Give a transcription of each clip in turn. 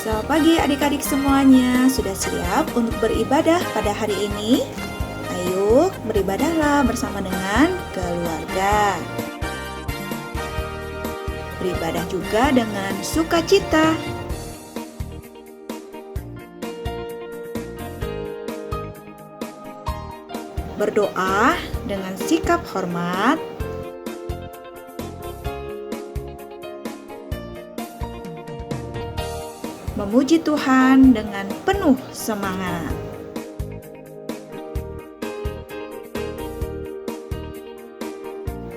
Selamat pagi adik-adik semuanya, sudah siap untuk beribadah pada hari ini? Ayo beribadahlah bersama dengan keluarga. Beribadah juga dengan sukacita. Berdoa dengan sikap hormat. Memuji Tuhan dengan penuh semangat.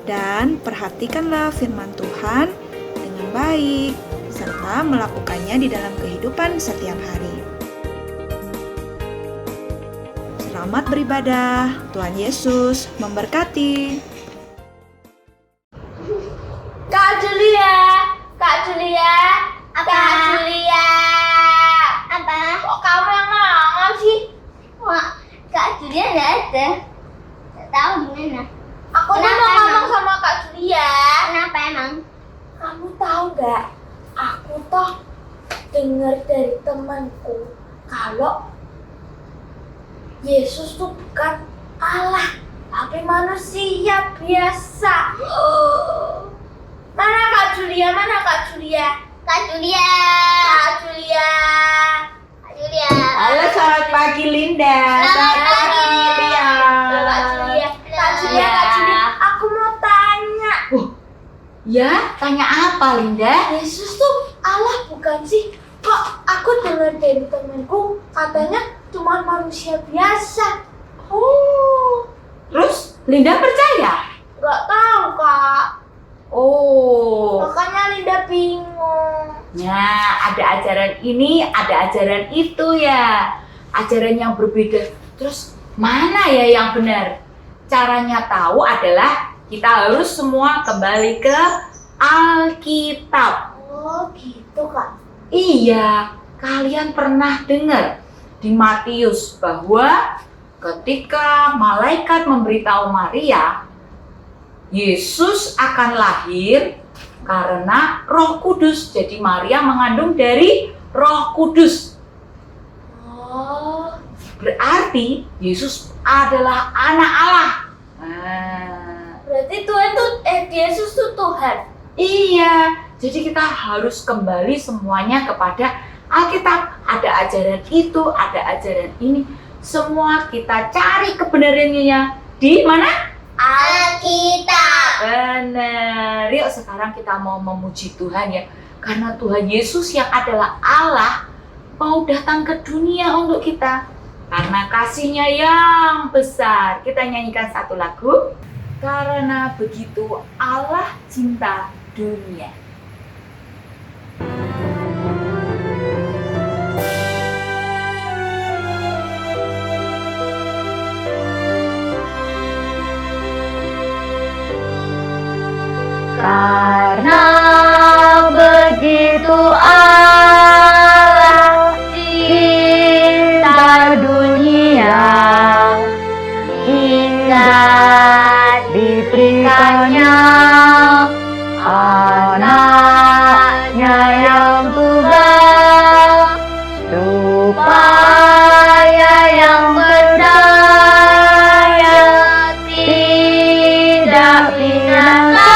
Dan perhatikanlah firman Tuhan dengan baik, serta melakukannya di dalam kehidupan setiap hari. Selamat beribadah, Tuhan Yesus memberkati. Kak Julia, Kak Julia, Kak Julia. Apa? Kok kamu yang nongol sih? Wah, Kak Julia nggak ada. Nggak tahu di mana. Aku tuh Kenapa mau ngomong emang? sama Kak Julia. Kenapa emang? Kamu tahu nggak? Aku toh dengar dari temanku kalau Yesus tuh bukan Allah, tapi manusia biasa. Mana Kak Julia? Mana Kak Julia? Kak Julia. Kak Julia. Kak Julia. Halo, selamat pagi Linda. Selamat pagi. Lia. Kak Julia. Kak Julia, Kak Julia. Aku mau tanya. Ya, tanya apa Linda? Yesus tuh Allah bukan sih? Kok aku dengar dari temanku katanya cuma manusia biasa. Oh, terus Linda percaya? Gak tahu Kak. Oh, Makanya Linda bingung. nah ada ajaran ini, ada ajaran itu ya. Ajaran yang berbeda. Terus mana ya yang benar? Caranya tahu adalah kita harus semua kembali ke Alkitab. Oh gitu Kak. Iya, kalian pernah dengar di Matius bahwa ketika malaikat memberitahu Maria, Yesus akan lahir karena Roh Kudus. Jadi Maria mengandung dari Roh Kudus. Oh, Berarti Yesus adalah anak Allah. Nah, berarti Yesus tuh Tuhan. iya, jadi kita harus kembali semuanya kepada Alkitab. Ada ajaran itu, ada ajaran ini. Semua kita cari kebenarannya di mana? Alkitab. Benar. Yuk sekarang kita mau memuji Tuhan ya. Karena Tuhan Yesus yang adalah Allah mau datang ke dunia untuk kita. Karena kasihnya yang besar. Kita nyanyikan satu lagu. Karena begitu Allah cinta dunia. Karena begitu Allah cinta dunia hingga diberikannya anaknya yang tunggal supaya yang percaya tidak binasa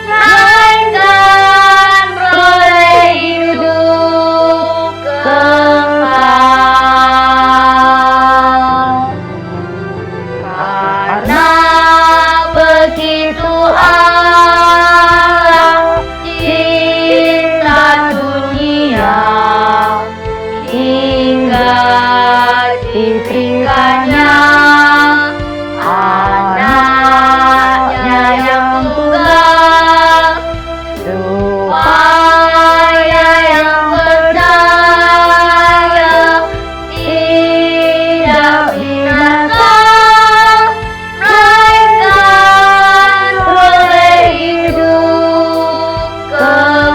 melainkan beroleh hidup kekal. Karena begitu Allah cinta dunia hingga diberikannya anaknya yang tunggal supaya yang percaya tidak binasa melainkan beroleh hidup kekal.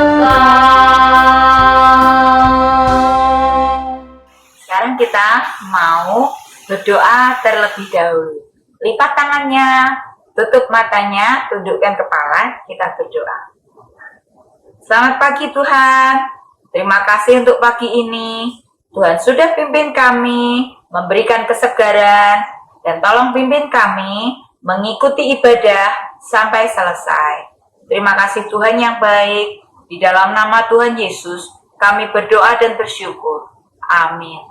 Sekarang kita mau berdoa terlebih dahulu. Lipat tangannya, tutup matanya, tundukkan kepala, kita berdoa. Selamat pagi Tuhan, Terima kasih untuk pagi ini. Tuhan sudah pimpin kami, memberikan kesegaran, dan tolong pimpin kami mengikuti ibadah sampai selesai. Terima kasih Tuhan yang baik. Di dalam nama Tuhan Yesus, kami berdoa dan bersyukur. Amin.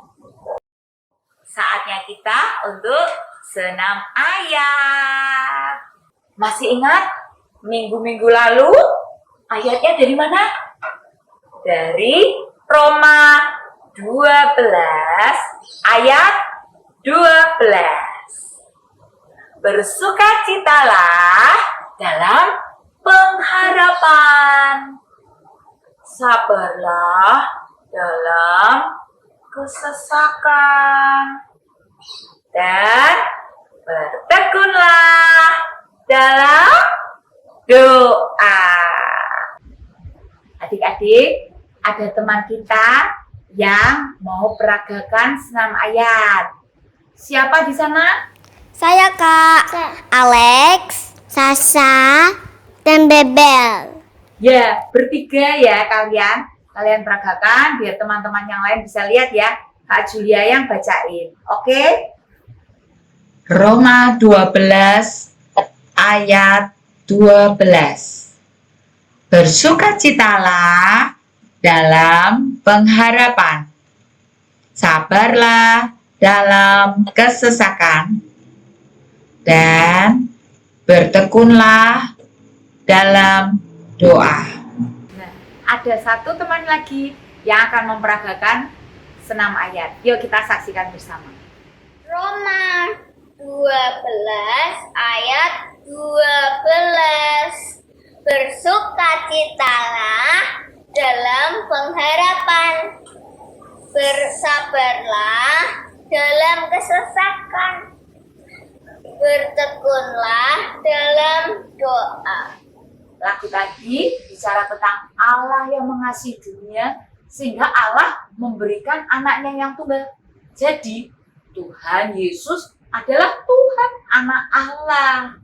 Saatnya kita untuk senam ayat. Masih ingat minggu-minggu lalu ayatnya dari mana? Dari Roma 12 ayat 12. Bersukacitalah dalam pengharapan. Sabarlah dalam kesesakan. Dan bertekunlah dalam doa. Adik-adik, ada teman kita yang mau peragakan senam ayat. Siapa di sana? Saya Kak Alex, Sasa, dan Bebel. Ya, bertiga ya kalian. Kalian peragakan biar teman-teman yang lain bisa lihat ya. Kak Julia yang bacain. Oke? Roma 12 ayat 12. Bersukacitalah dalam pengharapan. Sabarlah dalam kesesakan. Dan bertekunlah dalam doa. Nah, ada satu teman lagi yang akan memperagakan senam ayat. Yuk kita saksikan bersama. Roma 12 ayat 12. Bersukacitalah dalam pengharapan. Bersabarlah dalam kesesakan. Bertekunlah dalam doa. Lagu tadi bicara tentang Allah yang mengasihi dunia sehingga Allah memberikan anaknya yang tunggal. Jadi Tuhan Yesus adalah Tuhan anak Allah.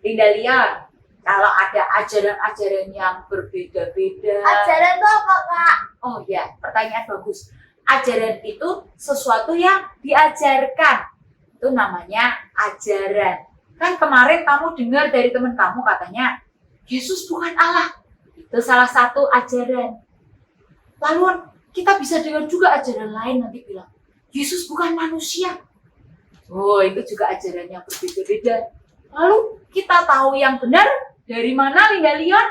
Linda lihat kalau ada ajaran-ajaran yang berbeda-beda. Ajaran itu apa, Kak? Oh ya, pertanyaan bagus. Ajaran itu sesuatu yang diajarkan. Itu namanya ajaran. Kan kemarin kamu dengar dari teman kamu katanya, Yesus bukan Allah. Itu salah satu ajaran. Lalu kita bisa dengar juga ajaran lain nanti bilang, Yesus bukan manusia. Oh, itu juga ajaran yang berbeda-beda. Lalu kita tahu yang benar dari mana, Linda Leon?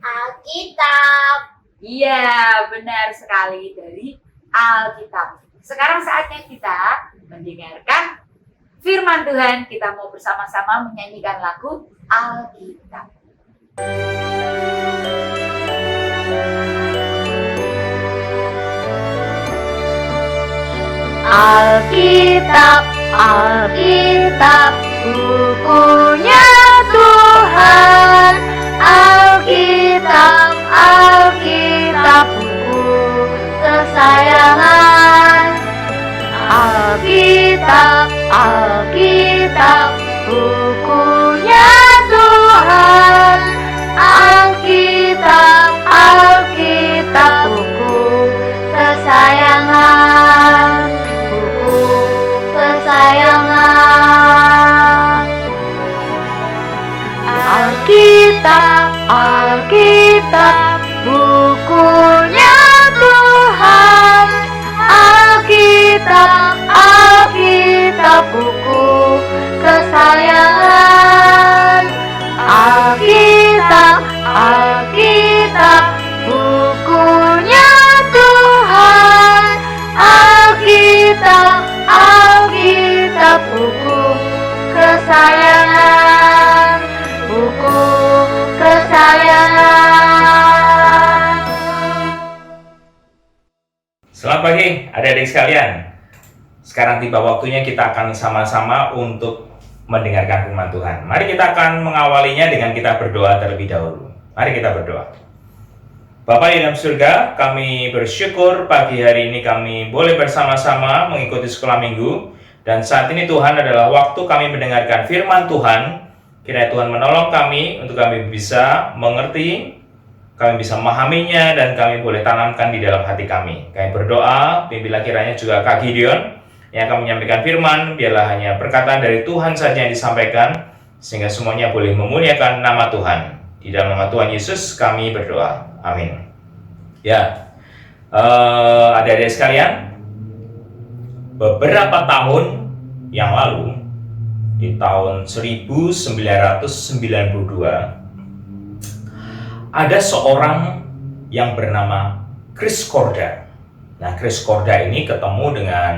Alkitab. Iya, benar sekali, dari Alkitab. Sekarang saatnya kita mendengarkan firman Tuhan. Kita mau bersama-sama menyanyikan lagu Alkitab. Alkitab, Alkitab, bukunya Tuhan. Alkitab, Alkitab, buku kesayangan. Alkitab, Alkitab, bukunya Tuhan. Alkitab, Alkitab, buku kesayangan. Buku kesayangan. Alkitab, Alkitab, bukunya Tuhan. Alkitab, Alkitab, buku kesayangan. Alkitab, Alkitab, bukunya Tuhan. Alkitab, Alkitab, buku kesayangan. Buku kesayangan. Selamat pagi adik-adik sekalian. Sekarang tiba waktunya kita akan sama-sama untuk mendengarkan firman Tuhan. Mari kita akan mengawalinya dengan kita berdoa terlebih dahulu. Mari kita berdoa. Bapa di dalam surga, kami bersyukur pagi hari ini kami boleh bersama-sama mengikuti sekolah minggu. Dan saat ini Tuhan adalah waktu kami mendengarkan firman Tuhan. Kiranya Tuhan menolong kami untuk kami bisa mengerti kami bisa memahaminya, dan kami boleh tanamkan di dalam hati kami. Kami berdoa, bimbinglah kiranya juga Kak Gideon yang akan menyampaikan firman, biarlah hanya perkataan dari Tuhan saja yang disampaikan, sehingga semuanya boleh memuliakan nama Tuhan. Di dalam nama Tuhan Yesus kami berdoa. Amin. Ya, adik-adik sekalian, beberapa tahun yang lalu, di tahun 1992, ada seorang yang bernama Chris Korda. Nah, Chris Korda ini ketemu dengan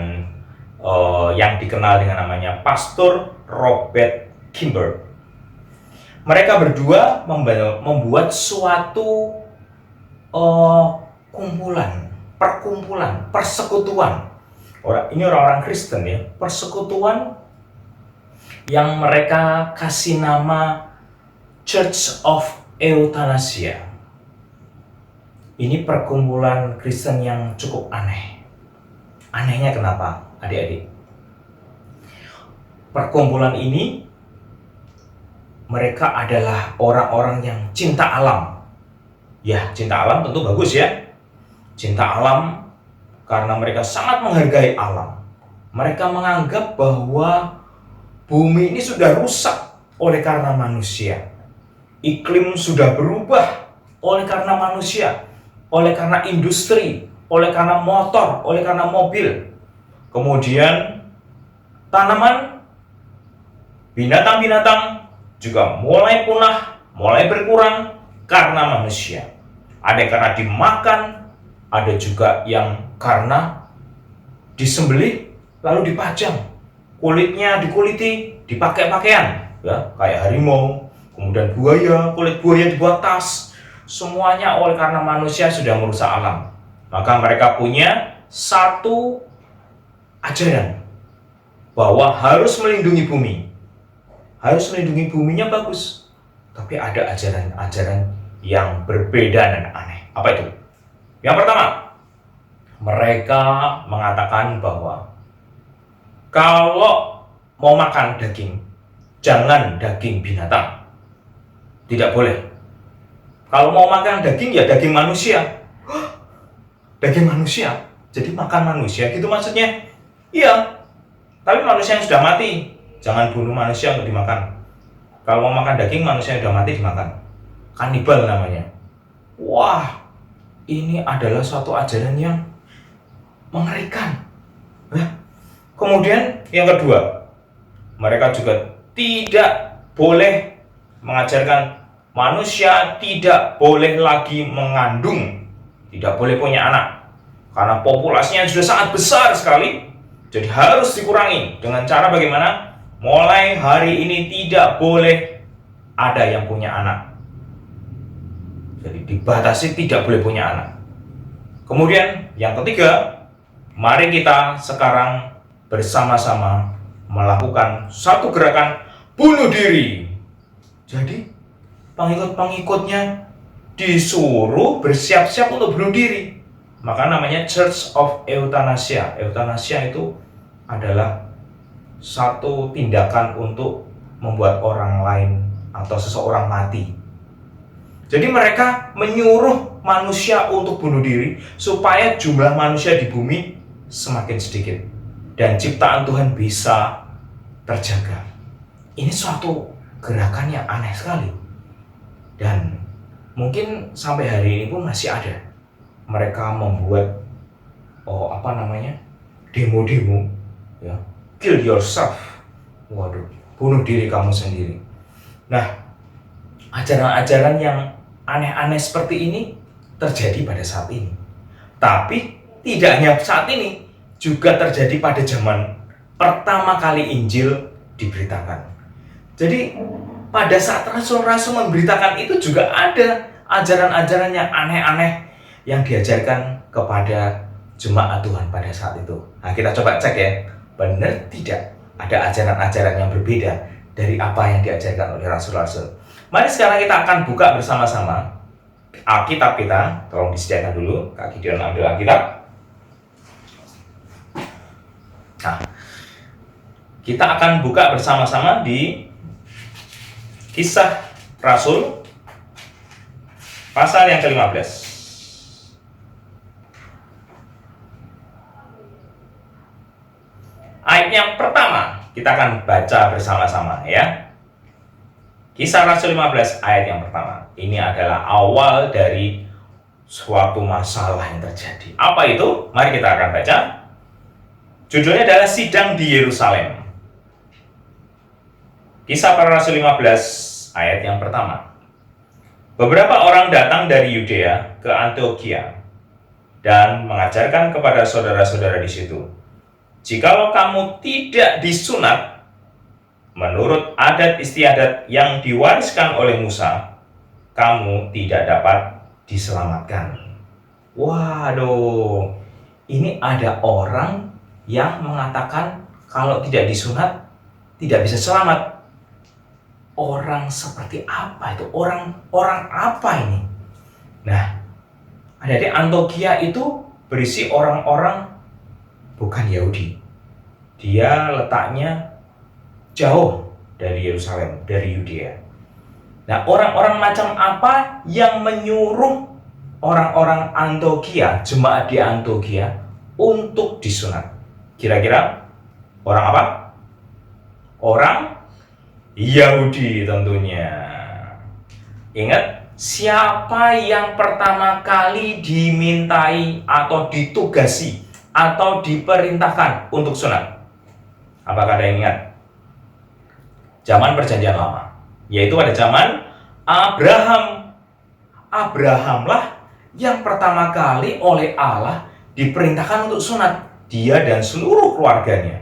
yang dikenal dengan namanya Pastor Robert Kimber. Mereka berdua membuat suatu perkumpulan, persekutuan. Ini orang-orang Kristen ya, persekutuan yang mereka kasih nama Church of Euthanasia. Ini perkumpulan Kristen yang cukup aneh. Anehnya kenapa, adik-adik? Perkumpulan ini, mereka adalah orang-orang yang cinta alam. Ya, cinta alam tentu bagus ya. Cinta alam karena mereka sangat menghargai alam. Mereka menganggap bahwa bumi ini sudah rusak oleh karena manusia. Iklim sudah berubah oleh karena manusia, oleh karena industri, oleh karena motor, oleh karena mobil. Kemudian tanaman, binatang-binatang juga mulai punah, mulai berkurang karena manusia. Ada yang karena dimakan, ada juga yang karena disembelih lalu dipajang, kulitnya dikuliti, dipakai pakaian, ya, kayak harimau. Kemudian buaya, kulit buaya dibuat tas. Semuanya oleh karena manusia sudah merusak alam. Maka mereka punya satu ajaran bahwa harus melindungi bumi. Harus melindungi buminya bagus. Tapi ada ajaran-ajaran yang berbeda dan aneh. Apa itu? Yang pertama, mereka mengatakan bahwa kalau mau makan daging, jangan daging binatang. Tidak boleh. Kalau mau makan daging, ya daging manusia. Daging manusia? Jadi makan manusia gitu maksudnya? Iya. Tapi manusia yang sudah mati, jangan bunuh manusia untuk dimakan. Kalau mau makan daging, manusia yang sudah mati dimakan. Kanibal namanya. Wah, ini adalah suatu ajaran yang mengerikan. Kemudian yang kedua, mereka juga tidak boleh mengajarkan manusia tidak boleh lagi mengandung, tidak boleh punya anak, karena populasinya sudah sangat besar sekali. Jadi harus dikurangi dengan cara bagaimana? Mulai hari ini tidak boleh ada yang punya anak. Jadi dibatasi tidak boleh punya anak. Kemudian yang ketiga, mari kita sekarang bersama-sama melakukan satu gerakan bunuh diri. Jadi pengikut-pengikutnya disuruh bersiap-siap untuk bunuh diri. Maka namanya Church of Euthanasia. Euthanasia itu adalah satu tindakan untuk membuat orang lain atau seseorang mati. Jadi mereka menyuruh manusia untuk bunuh diri supaya jumlah manusia di bumi semakin sedikit dan ciptaan Tuhan bisa terjaga. Ini suatu gerakan yang aneh sekali, dan mungkin sampai hari ini pun masih ada. Mereka membuat demo-demo, ya, kill yourself. Waduh, bunuh diri kamu sendiri. Nah, ajaran-ajaran yang aneh-aneh seperti ini terjadi pada saat ini. Tapi tidak hanya saat ini, juga terjadi pada zaman pertama kali Injil diberitakan. Jadi pada saat rasul-rasul memberitakan itu juga ada ajaran-ajaran yang aneh-aneh yang diajarkan kepada jemaat Tuhan pada saat itu. Nah, kita coba cek ya, benar tidak ada ajaran-ajaran yang berbeda dari apa yang diajarkan oleh rasul-rasul. Mari sekarang kita akan buka bersama-sama Alkitab kita. Tolong disediakan dulu, Kak Gideon ambil Alkitab. Nah, kita akan buka bersama-sama di Kisah Rasul pasal yang ke-15. Ayat yang pertama kita akan baca bersama-sama ya. Kisah Rasul 15 ayat yang pertama. Ini adalah awal dari suatu masalah yang terjadi. Apa itu? Mari kita akan baca. Judulnya adalah Sidang di Yerusalem. Kisah para Rasul 15 ayat yang pertama. Beberapa orang datang dari Yudea ke Antiokhia dan mengajarkan kepada saudara-saudara di situ, jikalau kamu tidak disunat menurut adat istiadat yang diwariskan oleh Musa, kamu tidak dapat diselamatkan. Waduh, ini ada orang yang mengatakan kalau tidak disunat tidak bisa selamat. Orang seperti apa itu? Orang apa ini? Nah, ada di Antiokhia itu berisi orang-orang bukan Yahudi. Dia letaknya jauh dari Yerusalem, dari Yudea. Nah, orang-orang macam apa yang menyuruh orang-orang Antiokhia, jemaat di Antiokhia untuk disunat? Kira-kira orang apa? Orang Yahudi tentunya. Ingat, siapa yang pertama kali dimintai atau ditugasi atau diperintahkan untuk sunat? Apakah ada yang ingat? Zaman Perjanjian Lama, yaitu pada zaman Abraham. Abrahamlah yang pertama kali oleh Allah diperintahkan untuk sunat, dia dan seluruh keluarganya.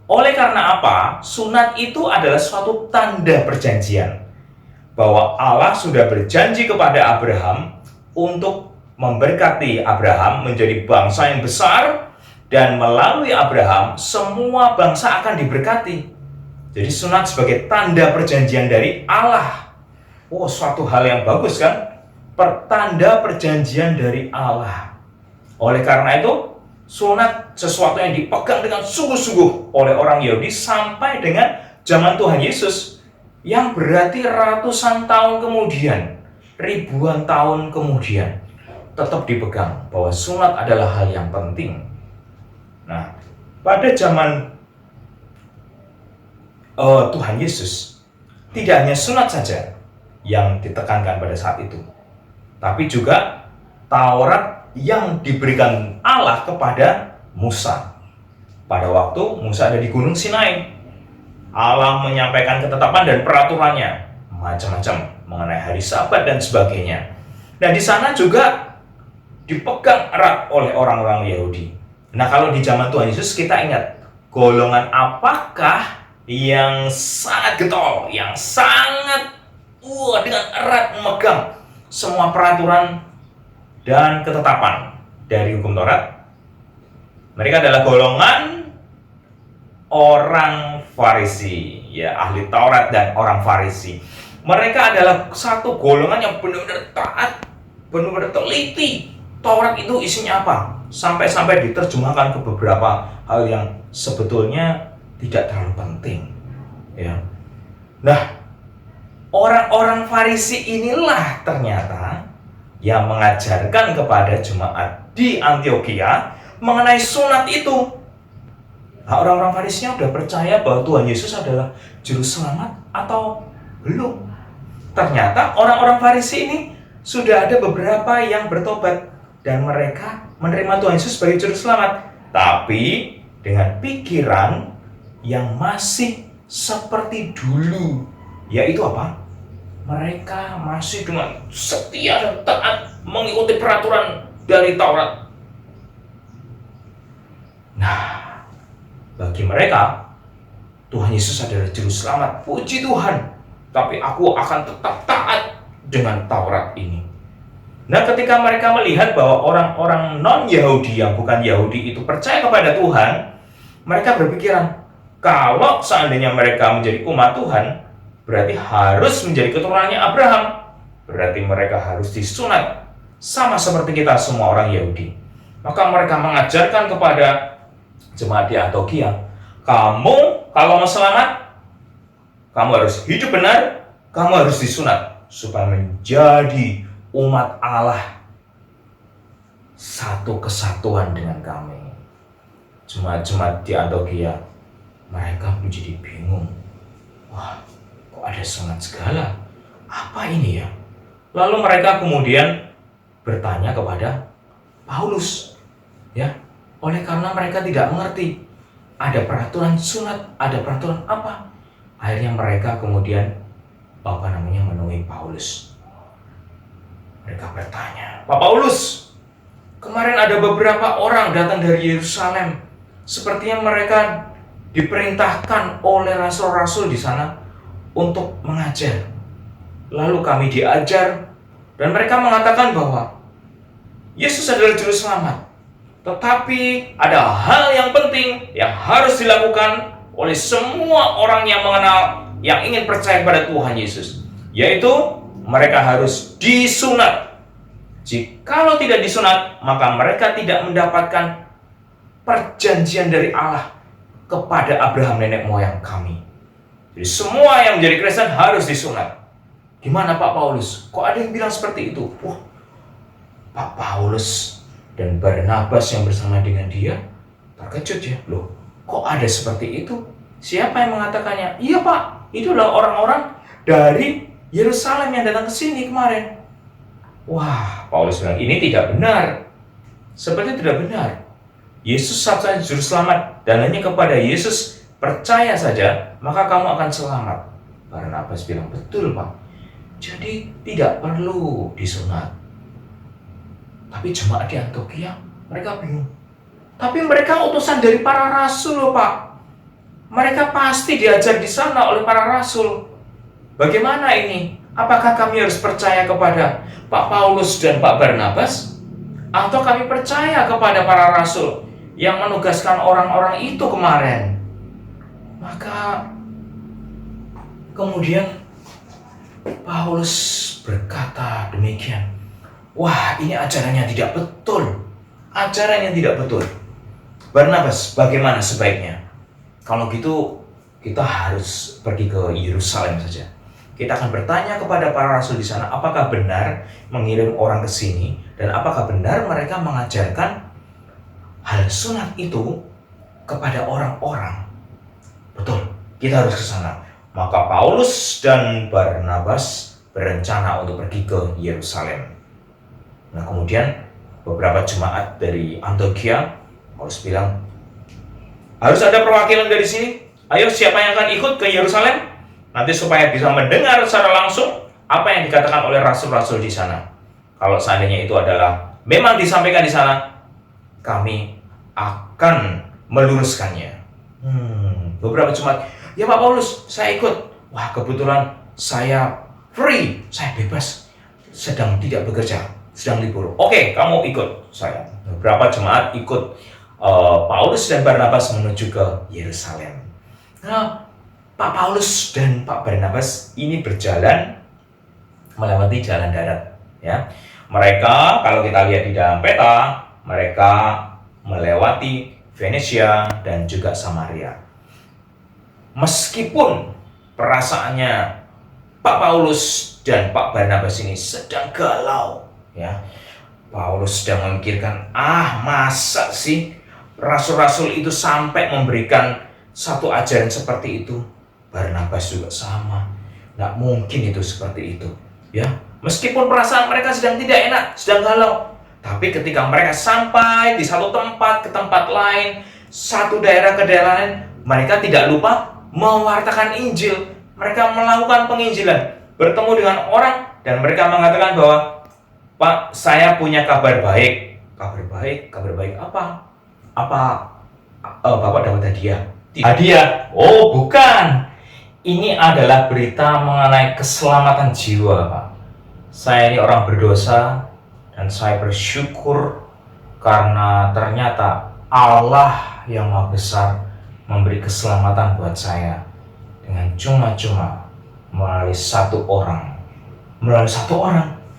Oleh karena apa? Sunat itu adalah suatu tanda perjanjian bahwa Allah sudah berjanji kepada Abraham untuk memberkati Abraham menjadi bangsa yang besar, dan melalui Abraham semua bangsa akan diberkati. Jadi sunat sebagai tanda perjanjian dari Allah. Oh, suatu hal yang bagus kan? Pertanda perjanjian dari Allah. Oleh karena itu, sunat sesuatu yang dipegang dengan sungguh-sungguh oleh orang Yahudi sampai dengan zaman Tuhan Yesus, yang berarti ratusan tahun kemudian, ribuan tahun kemudian, tetap dipegang bahwa sunat adalah hal yang penting. Nah, pada zaman Tuhan Yesus, tidak hanya sunat saja yang ditekankan pada saat itu, tapi juga Taurat yang diberikan Allah kepada Musa. Pada waktu Musa ada di Gunung Sinai, Allah menyampaikan ketetapan dan peraturannya macam-macam mengenai hari Sabat dan sebagainya. Nah, di sana juga dipegang erat oleh orang-orang Yahudi. Nah, kalau di zaman Tuhan Yesus kita ingat, golongan apakah yang sangat getol, yang sangat dengan erat memegang semua peraturan dan ketetapan dari hukum Taurat? Mereka adalah golongan orang Farisi, ya, ahli Taurat dan orang Farisi. Mereka adalah satu golongan yang benar-benar taat, benar-benar teliti. Taurat itu isinya apa? Sampai-sampai diterjemahkan ke beberapa hal yang sebetulnya tidak terlalu penting, ya. Nah, orang-orang Farisi inilah ternyata yang mengajarkan kepada jemaat di Antiokhia mengenai sunat itu. Nah, orang-orang Farisinya sudah percaya bahwa Tuhan Yesus adalah juru selamat atau belum? Ternyata orang-orang Farisi ini sudah ada beberapa yang bertobat dan mereka menerima Tuhan Yesus sebagai juru selamat, tapi dengan pikiran yang masih seperti dulu, yaitu apa? Mereka masih dengan setia dan taat mengikuti peraturan dari Taurat. Nah, bagi mereka, Tuhan Yesus adalah juru selamat. Puji Tuhan, tapi aku akan tetap taat dengan Taurat ini. Nah, ketika mereka melihat bahwa orang-orang non-Yahudi yang bukan Yahudi itu percaya kepada Tuhan, mereka berpikiran, kalau seandainya mereka menjadi umat Tuhan, berarti harus menjadi keturunannya Abraham. Berarti mereka harus disunat, sama seperti kita semua orang Yahudi. Maka mereka mengajarkan kepada jemaat di Antiokhia, kamu kalau mau selamat, kamu harus hidup benar, kamu harus disunat supaya menjadi umat Allah satu kesatuan dengan kami. Jemaat-jemaat di Antiokhia, mereka menjadi bingung. Wah, kok ada semangat segala? Apa ini ya? Lalu mereka kemudian bertanya kepada Paulus, ya, oleh karena mereka tidak mengerti ada peraturan sunat, ada peraturan apa. Akhirnya mereka kemudian menemui Paulus. Mereka bertanya, Pak Paulus, kemarin ada beberapa orang datang dari Yerusalem. Sepertinya mereka diperintahkan oleh rasul-rasul di sana untuk mengajar. Lalu kami diajar dan mereka mengatakan bahwa Yesus adalah juru selamat. Tetapi ada hal yang penting yang harus dilakukan oleh semua orang yang mengenal, yang ingin percaya pada Tuhan Yesus, yaitu mereka harus disunat. Jikalau tidak disunat, maka mereka tidak mendapatkan perjanjian dari Allah kepada Abraham nenek moyang kami. Jadi semua yang menjadi Kristen harus disunat. Gimana Pak Paulus? Kok ada yang bilang seperti itu? Wah, Pak Paulus dan Barnabas yang bersama dengan dia terkejut ya. Loh, kok ada seperti itu? Siapa yang mengatakannya? Iya Pak, itu adalah orang-orang dari Yerusalem yang datang ke sini kemarin. Wah, Paulus bilang ini tidak benar. Seperti tidak benar. Yesus satu-satunya juru selamat dan hanya kepada Yesus percaya saja, maka kamu akan selamat. Barnabas bilang, betul Pak. Jadi tidak perlu disunat. Tapi jemaat di Antiokhia, mereka bingung. Tapi mereka utusan dari para rasul loh Pak. Mereka pasti diajar di sana oleh para rasul. Bagaimana ini? Apakah kami harus percaya kepada Pak Paulus dan Pak Barnabas? Atau kami percaya kepada para rasul yang menugaskan orang-orang itu kemarin? Maka kemudian Paulus berkata demikian. Wah, ini ajarannya tidak betul. Ajarannya tidak betul. Barnabas, bagaimana sebaiknya? Kalau gitu, kita harus pergi ke Yerusalem saja. Kita akan bertanya kepada para rasul di sana, apakah benar mengirim orang ke sini, dan apakah benar mereka mengajarkan hal sunat itu kepada orang-orang. Betul, kita harus ke sana. Maka Paulus dan Barnabas berencana untuk pergi ke Yerusalem. Nah, kemudian beberapa jemaat dari Antiokhia, Paulus bilang, harus ada perwakilan dari sini. Ayo, siapa yang akan ikut ke Yerusalem? Nanti supaya bisa mendengar secara langsung apa yang dikatakan oleh rasul-rasul di sana. Kalau seandainya itu adalah memang disampaikan di sana, kami akan meluruskannya. Beberapa jemaat, ya Pak Paulus, saya ikut. Wah, kebetulan saya free, saya bebas, sedang tidak bekerja, sedang libur. Oke, kamu ikut saya. Beberapa jemaat ikut Paulus dan Barnabas menuju ke Yerusalem. Nah, Pak Paulus dan Pak Barnabas ini berjalan melewati jalan darat, ya. Mereka, kalau kita lihat di dalam peta, mereka melewati Venesia dan juga Samaria. Meskipun perasaannya Pak Paulus dan Pak Barnabas ini sedang galau, ya. Paulus sedang memikirkan, masa sih rasul-rasul itu sampai memberikan satu ajaran seperti itu. Barnabas juga sama, nggak mungkin itu seperti itu, ya. Meskipun perasaan mereka sedang tidak enak, sedang galau, tapi ketika mereka sampai di satu tempat ke tempat lain, satu daerah ke daerah lain, mereka tidak lupa mewartakan Injil. Mereka melakukan penginjilan, bertemu dengan orang, dan mereka mengatakan bahwa, Pak, saya punya kabar baik. Kabar baik apa? Bapak dapat hadiah? Hadiah? Oh, bukan. Ini adalah berita mengenai keselamatan jiwa, Pak. Saya ini orang berdosa dan saya bersyukur karena ternyata Allah yang Maha Besar memberi keselamatan buat saya dengan cuma-cuma melalui satu orang.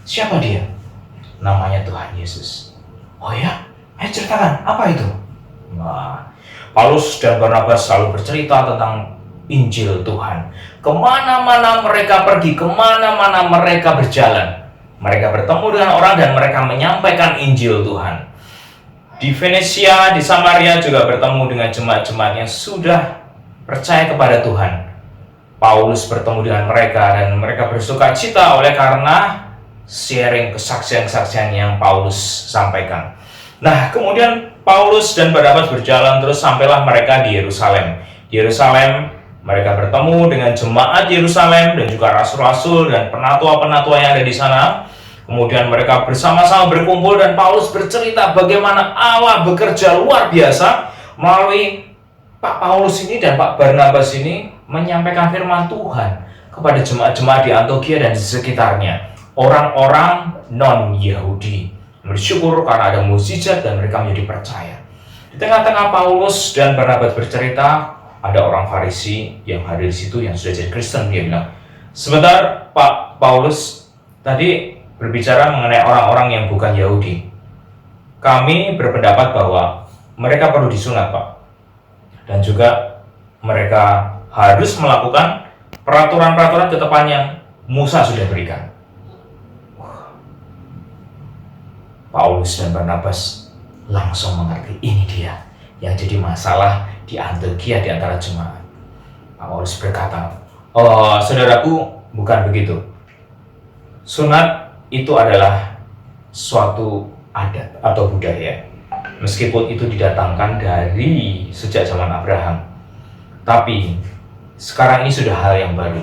Siapa dia? Namanya Tuhan Yesus. Oh ya? Ayo ceritakan, apa itu? Nah, Paulus dan Barnabas selalu bercerita tentang Injil Tuhan. Kemana-mana mereka pergi, kemana-mana mereka berjalan, Mereka bertemu dengan orang dan mereka menyampaikan Injil Tuhan. Di Venesia, di Samaria juga bertemu dengan jemaat-jemaat yang sudah percaya kepada Tuhan. Paulus bertemu dengan mereka dan mereka bersuka cita oleh karena sharing kesaksian-kesaksian yang Paulus sampaikan. Nah, kemudian Paulus dan Barnabas berjalan terus sampailah mereka di Yerusalem. Di Yerusalem, mereka bertemu dengan jemaat Yerusalem dan juga rasul-rasul dan penatua-penatua yang ada di sana. Kemudian mereka bersama-sama berkumpul dan Paulus bercerita bagaimana Allah bekerja luar biasa melalui Pak Paulus ini dan Pak Barnabas ini menyampaikan firman Tuhan kepada jemaat-jemaat di Antiokhia dan di sekitarnya. Orang-orang non-Yahudi bersyukur karena ada mukjizat dan mereka menjadi percaya. Di tengah-tengah Paulus dan Barnabas bercerita, ada orang Farisi yang hadir di situ yang sudah jadi Kristen. Dia bilang, sebentar Pak Paulus, tadi berbicara mengenai orang-orang yang bukan Yahudi. Kami berpendapat bahwa mereka perlu disunat, Pak. Dan juga mereka harus melakukan peraturan-peraturan ketetapan yang Musa sudah berikan. Paulus dan Barnabas langsung mengerti ini dia yang jadi masalah di Antiokhia di antara jemaat. Paulus berkata, "Oh, saudaraku, bukan begitu. Sunat itu adalah suatu adat atau budaya. Meskipun itu didatangkan dari sejak zaman Abraham. Tapi sekarang ini sudah hal yang baru.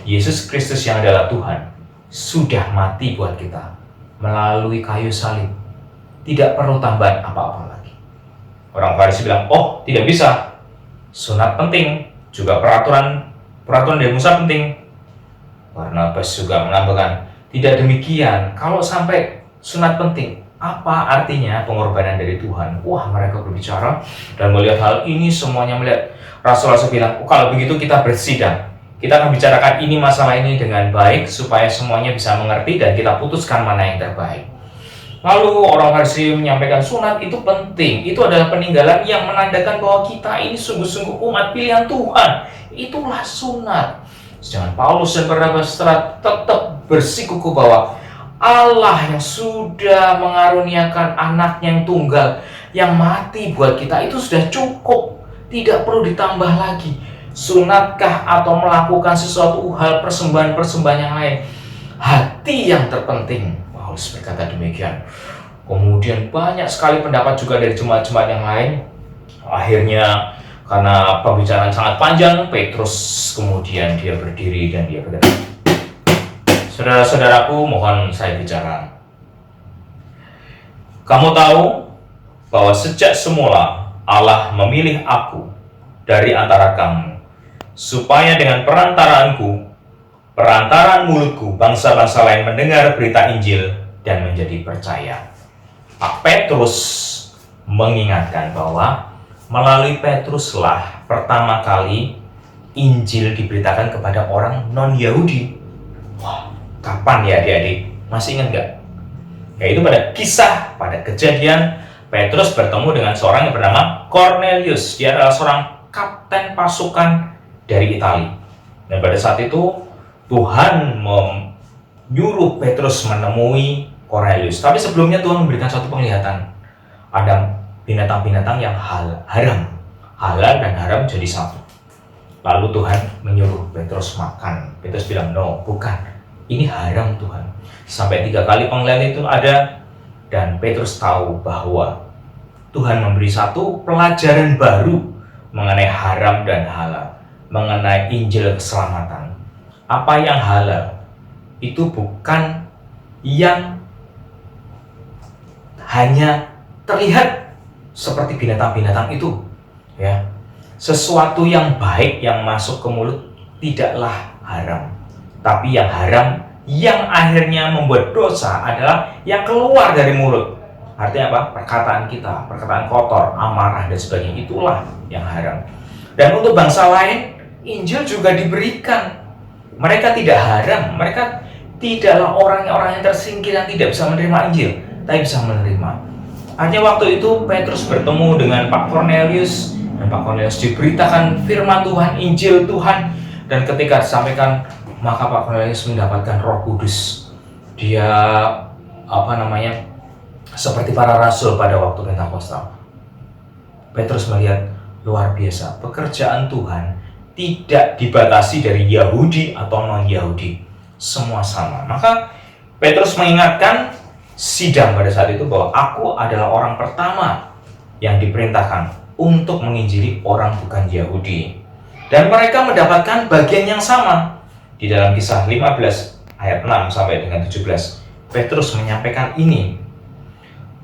Yesus Kristus yang adalah Tuhan sudah mati buat kita melalui kayu salib. Tidak perlu tambahan apa-apa lagi." Orang Farisi bilang, "Oh, tidak bisa. Sunat penting, juga peraturan dari Musa penting." Barnabas juga menambahkan, "Tidak demikian. Kalau sampai sunat penting, apa artinya pengorbanan dari Tuhan?" Wah, mereka berbicara dan melihat hal ini, semuanya melihat. Rasul-rasul bilang, "Oh, kalau begitu kita bersidang. Kita akan bicarakan ini masalah ini dengan baik supaya semuanya bisa mengerti dan kita putuskan mana yang terbaik." Lalu orang Farisi menyampaikan sunat itu penting. Itu adalah peninggalan yang menandakan bahwa kita ini sungguh-sungguh umat pilihan Tuhan. Itulah sunat. Sedangkan Paulus dan Barnabas tetap bersikukuh bahwa Allah yang sudah mengaruniakan anaknya yang tunggal yang mati buat kita itu sudah cukup. Tidak perlu ditambah lagi. Sunatkah atau melakukan sesuatu hal persembahan-persembahan yang lain? Hati yang terpenting. Paulus berkata demikian. Kemudian banyak sekali pendapat juga dari jemaat-jemaat yang lain. Akhirnya karena pembicaraan sangat panjang, Petrus kemudian dia berdiri dan dia berkata, "Saudara-saudaraku, mohon saya bicara. Kamu tahu bahwa sejak semula Allah memilih aku dari antara kamu, supaya dengan perantaraan mulutku, bangsa-bangsa lain mendengar berita Injil dan menjadi percaya." Pak Petrus mengingatkan bahwa melalui Petruslah pertama kali Injil diberitakan kepada orang non-Yahudi. Wah, kapan ya adik-adik? Masih ingat nggak? Yaitu pada kejadian Petrus bertemu dengan seorang yang bernama Cornelius. Dia adalah seorang kapten pasukan dari Italia. Dan pada saat itu Tuhan menyuruh Petrus menemui Cornelius. Tapi sebelumnya Tuhan memberikan suatu penglihatan. Ada binatang-binatang yang haram. Halal dan haram jadi satu. Lalu Tuhan menyuruh Petrus makan. Petrus bilang, "No, bukan. Ini haram Tuhan." Sampai 3 kali penglihatan itu ada. Dan Petrus tahu bahwa Tuhan memberi satu pelajaran baru mengenai haram dan halal. Mengenai Injil keselamatan. Apa yang halal itu bukan yang hanya terlihat seperti binatang-binatang itu, ya. Sesuatu yang baik yang masuk ke mulut tidaklah haram, tapi yang haram yang akhirnya membuat dosa adalah yang keluar dari mulut. Artinya apa? Perkataan kita, perkataan kotor, amarah dan sebagainya, itulah yang haram. Dan untuk bangsa lain, Injil juga diberikan. Mereka tidak haram, mereka tidaklah orang yang tersingkir yang tidak bisa menerima Injil, tapi bisa menerima. Artinya waktu itu Petrus bertemu dengan Pak Cornelius, dan Pak Cornelius diberitakan firman Tuhan, Injil Tuhan, dan ketika disampaikan, maka Pak Cornelius mendapatkan Roh Kudus. dia seperti para rasul pada waktu Pentakosta. Petrus melihat luar biasa, pekerjaan Tuhan tidak dibatasi dari Yahudi atau non-Yahudi, semua sama. Maka Petrus mengingatkan sidang pada saat itu bahwa aku adalah orang pertama yang diperintahkan untuk menginjili orang bukan Yahudi. Dan mereka mendapatkan bagian yang sama. Di dalam Kisah 15 ayat 6 sampai dengan 17, Petrus menyampaikan ini.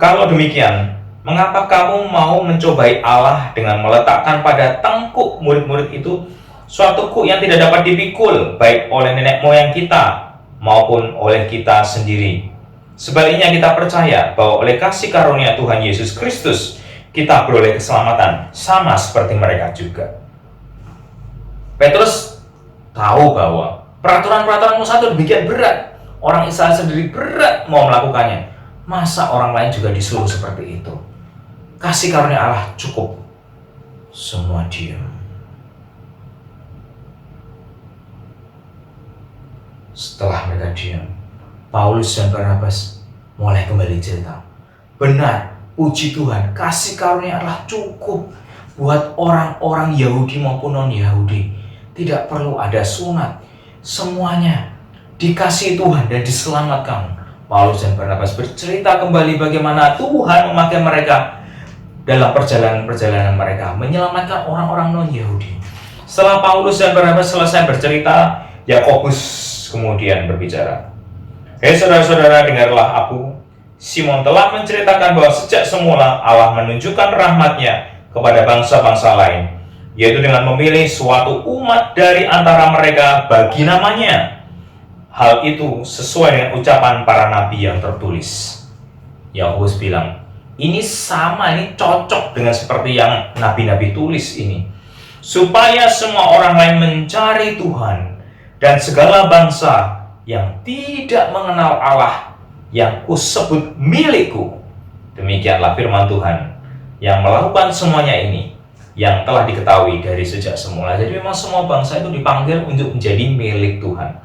Kalau demikian, mengapa kamu mau mencobai Allah dengan meletakkan pada tengkuk murid-murid itu suatu kuk yang tidak dapat dipikul, baik oleh nenek moyang kita maupun oleh kita sendiri. Sebaliknya kita percaya bahwa oleh kasih karunia Tuhan Yesus Kristus, kita beroleh keselamatan, sama seperti mereka juga. Petrus tahu bahwa peraturan-peraturan Musa itu demikian berat. Orang Israel sendiri berat mau melakukannya. Masa orang lain juga disuruh seperti itu? Kasih karunia Allah cukup. Semua diam. Setelah mereka diam, Paulus dan Barnabas mulai kembali cerita. Benar, puji Tuhan, kasih karunia Allah cukup buat orang-orang Yahudi maupun non-Yahudi. Tidak perlu ada sunat, semuanya dikasih Tuhan dan diselamatkan. Paulus dan Barnabas bercerita kembali bagaimana Tuhan memakai mereka dalam perjalanan-perjalanan mereka, menyelamatkan orang-orang non-Yahudi. Setelah Paulus dan Barnabas selesai bercerita, Yakobus kemudian berbicara. Hei saudara-saudara, dengarlah aku. Simon telah menceritakan bahwa sejak semula Allah menunjukkan rahmat-Nya kepada bangsa-bangsa lain, yaitu dengan memilih suatu umat dari antara mereka bagi namanya. Hal itu sesuai dengan ucapan para nabi yang tertulis. Yakobus bilang, ini sama, ini cocok dengan seperti yang nabi-nabi tulis ini. Supaya semua orang lain mencari Tuhan, dan segala bangsa yang tidak mengenal Allah yang kusebut milikku. Demikianlah firman Tuhan yang melakukan semuanya ini, yang telah diketahui dari sejak semula. Jadi memang semua bangsa itu dipanggil untuk menjadi milik Tuhan.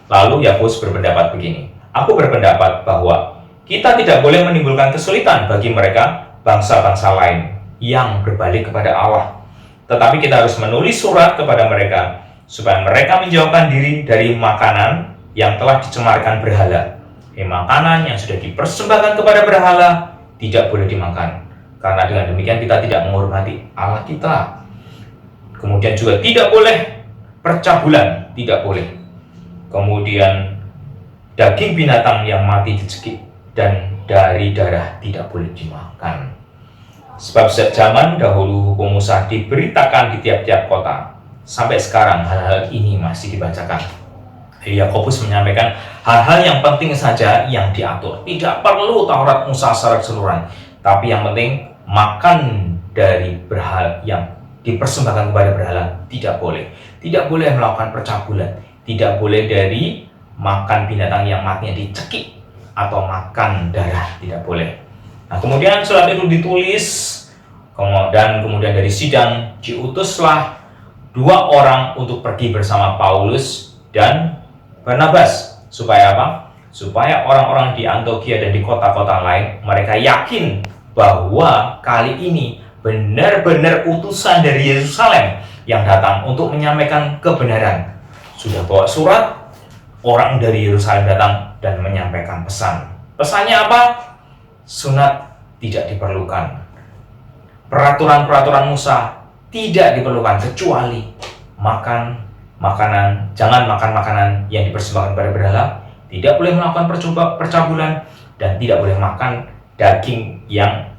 Lalu Yakobus berpendapat begini, aku berpendapat bahwa kita tidak boleh menimbulkan kesulitan bagi mereka, bangsa-bangsa lain yang berbalik kepada Allah. Tetapi kita harus menulis surat kepada mereka, supaya mereka menjauhkan diri dari makanan yang telah dicemarkan berhala. Makanan yang sudah dipersembahkan kepada berhala tidak boleh dimakan, karena dengan demikian kita tidak menghormati Allah kita. Kemudian juga tidak boleh percabulan, tidak boleh. Kemudian daging binatang yang mati dicekik, dan dari darah tidak boleh dimakan. Sebab sejak zaman dahulu hukum Musa diberitakan di tiap-tiap kota. Sampai sekarang hal-hal ini masih dibacakan. Yakobus menyampaikan hal-hal yang penting saja yang diatur. Tidak perlu Taurat Musa secara keseluruhan, tapi yang penting makan dari berhala yang dipersembahkan kepada berhala tidak boleh. Tidak boleh melakukan percabulan. Tidak boleh dari makan binatang yang matinya dicekik atau makan darah, tidak boleh. Nah, kemudian surat itu ditulis, dan kemudian dari sidang diutuslah 2 orang untuk pergi bersama Paulus dan Barnabas. Supaya apa? Supaya orang-orang di Antiokhia dan di kota-kota lain, mereka yakin bahwa kali ini benar-benar utusan dari Yerusalem yang datang untuk menyampaikan kebenaran. Sudah bawa surat, orang dari Yerusalem datang dan menyampaikan pesan. Pesannya apa? Sunat tidak diperlukan. Peraturan-peraturan Musa tidak diperlukan, kecuali jangan makan makanan yang dipersembahkan kepada berhala, tidak boleh melakukan percabulan, dan tidak boleh makan daging yang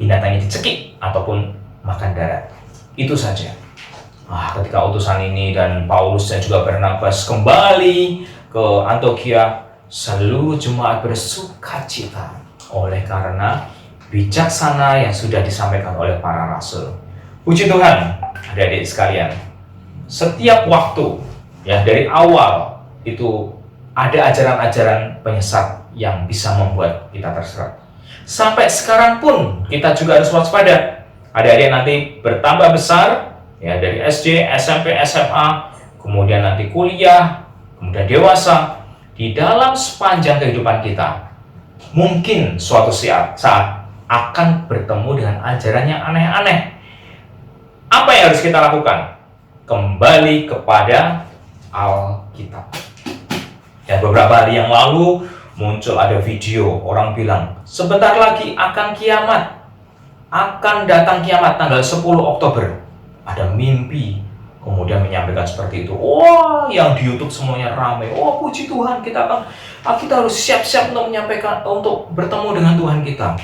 binatangnya dicekik ataupun makan darah. Itu saja. Ketika utusan ini dan Paulus dan juga Barnabas kembali ke Antiokhia, seluruh jemaat bersukacita oleh karena bijaksana yang sudah disampaikan oleh para rasul. Puji Tuhan, adik-adik sekalian. Setiap waktu, ya dari awal itu ada ajaran-ajaran penyesat yang bisa membuat kita tersesat. Sampai sekarang pun kita juga harus waspada. Adik-adik nanti bertambah besar, ya dari SD, SMP, SMA, kemudian nanti kuliah, kemudian dewasa. di dalam sepanjang kehidupan kita, mungkin suatu saat akan bertemu dengan ajaran yang aneh-aneh. Apa yang harus kita lakukan? Kembali kepada Alkitab. Dan beberapa hari yang lalu muncul ada video orang bilang, sebentar lagi akan kiamat. Akan datang kiamat tanggal 10 Oktober. Ada mimpi, kemudian menyampaikan seperti itu. Wah, yang di YouTube semuanya ramai. Oh, puji Tuhan, kita harus siap-siap untuk menyampaikan, untuk bertemu dengan Tuhan kita.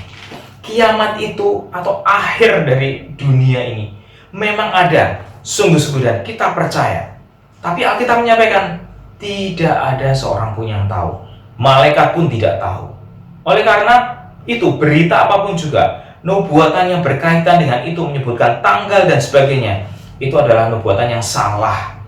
Kiamat itu atau akhir dari dunia ini memang ada, sungguh-sungguh, dan kita percaya. Tapi Alkitab menyampaikan tidak ada seorang pun yang tahu. Malaikat pun tidak tahu. Oleh karena itu, berita apapun juga, nubuatan yang berkaitan dengan itu menyebutkan tanggal dan sebagainya, itu adalah nubuatan yang salah.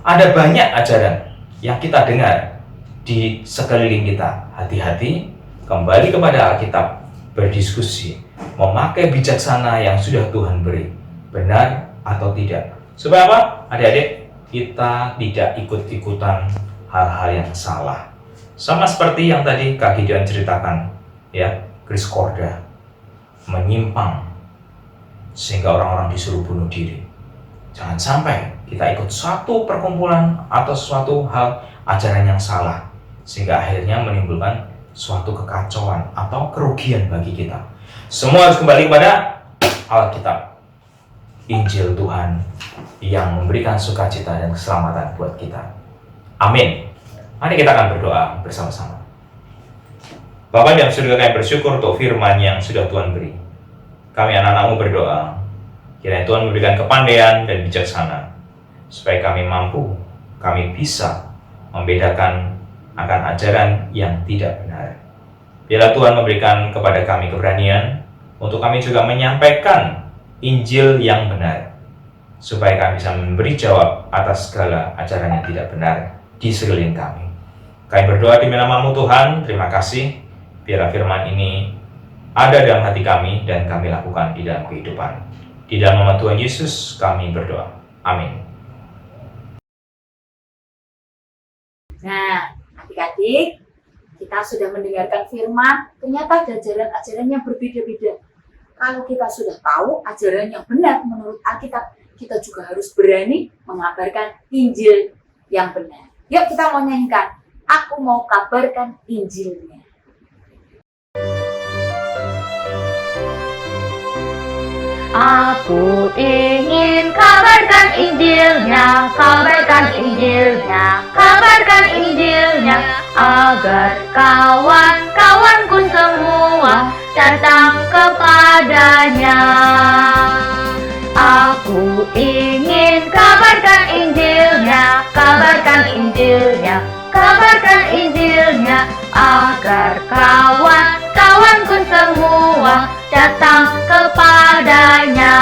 Ada banyak ajaran yang kita dengar di sekeliling kita. Hati-hati, kembali kepada Alkitab, berdiskusi, memakai bijaksana yang sudah Tuhan beri, benar atau tidak. Supaya apa? Adik-adik, kita tidak ikut-ikutan hal-hal yang salah. Sama seperti yang tadi Kak Gideon ceritakan, ya, Chris Korda menyimpang sehingga orang-orang disuruh bunuh diri. Jangan sampai kita ikut suatu perkumpulan atau suatu hal ajaran yang salah sehingga akhirnya menimbulkan suatu kekacauan atau kerugian bagi kita. Semua harus kembali kepada Alkitab, Injil Tuhan yang memberikan sukacita dan keselamatan buat kita. Amin. Mari kita akan berdoa bersama-sama. Bapa yang surga, kami bersyukur untuk firman yang sudah Tuhan beri. Kami anak-anak-Mu berdoa, kiranya Tuhan memberikan kepandaian dan bijaksana, supaya kami mampu, kami bisa membedakan akan ajaran yang tidak benar. Biarlah Tuhan memberikan kepada kami keberanian, untuk kami juga menyampaikan Injil yang benar, supaya kami bisa memberi jawab atas segala ajaran yang tidak benar di sekeliling kami. Kami berdoa di nama-Mu Tuhan, terima kasih. Biarlah firman ini ada dalam hati kami dan kami lakukan di dalam kehidupan. Di dalam nama Tuhan Yesus kami berdoa. Amin. Nah, adik-adik, kita sudah mendengarkan firman, ternyata ada ajaran-ajaran yang berbeda-beda. Kalau kita sudah tahu ajaran yang benar menurut Alkitab, kita juga harus berani mengabarkan Injil yang benar. Yuk kita mau nyanyikan, aku mau kabarkan Injilnya. Aku ingin kabarkan Injilnya, kabarkan Injilnya, kabarkan Injilnya, agar kawan-kawanku semua datang kepadanya. Aku ingin kabarkan Injilnya, kabarkan Injilnya, kabarkan Injilnya, agar kawan-kawanku semua datang kepadanya.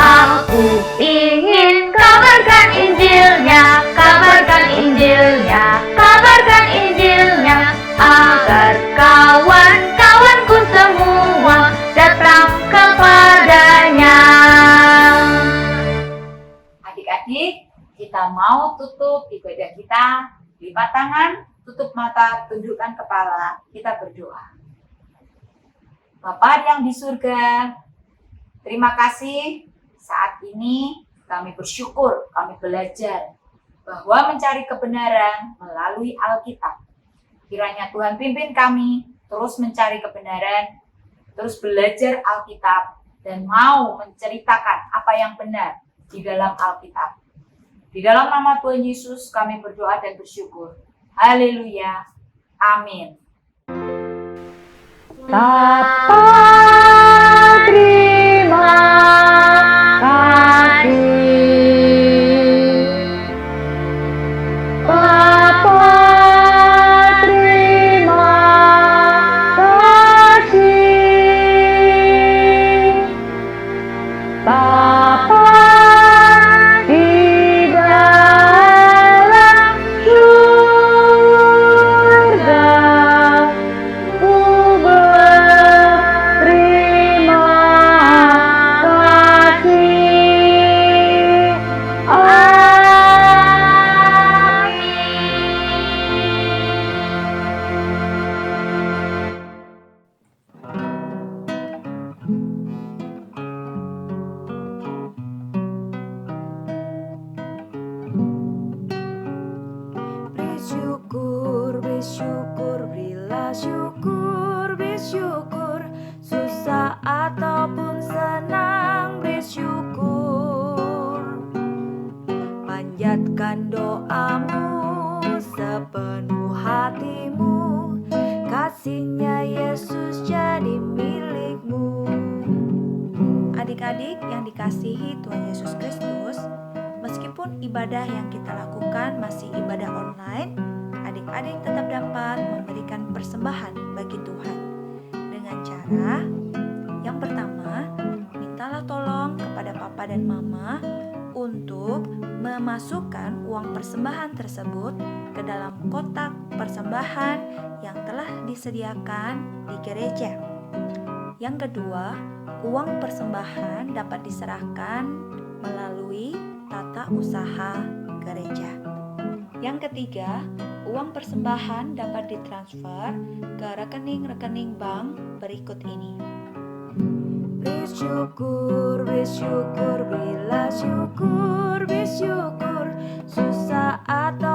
Aku ingin kabarkan Injilnya, kabarkan Injilnya, kabarkan Injilnya, agar kawan-kawanku semua datang kepadanya. Adik-adik, kita mau tutup ibadah kita, lipat tangan, tutup mata, tundukkan kepala, kita berdoa. Bapa yang di surga, terima kasih saat ini kami bersyukur, kami belajar bahwa mencari kebenaran melalui Alkitab. Kiranya Tuhan pimpin kami terus mencari kebenaran, terus belajar Alkitab, dan mau menceritakan apa yang benar di dalam Alkitab. Di dalam nama Tuhan Yesus kami berdoa dan bersyukur. Haleluya. Amin. Bapa, terima kasih. Bapa, terima kasih. Bapa di dalam surga, ku berterima mengasihi Tuhan Yesus Kristus, meskipun ibadah yang kita lakukan masih ibadah online, adik-adik tetap dapat memberikan persembahan bagi Tuhan dengan cara yang pertama, mintalah tolong kepada papa dan mama untuk memasukkan uang persembahan tersebut ke dalam kotak persembahan yang telah disediakan di gereja. Yang kedua, uang persembahan dapat diserahkan melalui tata usaha gereja. Yang ketiga, uang persembahan dapat ditransfer ke rekening-rekening bank berikut ini. Bersyukur, bersyukur, berilah syukur, bersyukur, susah atau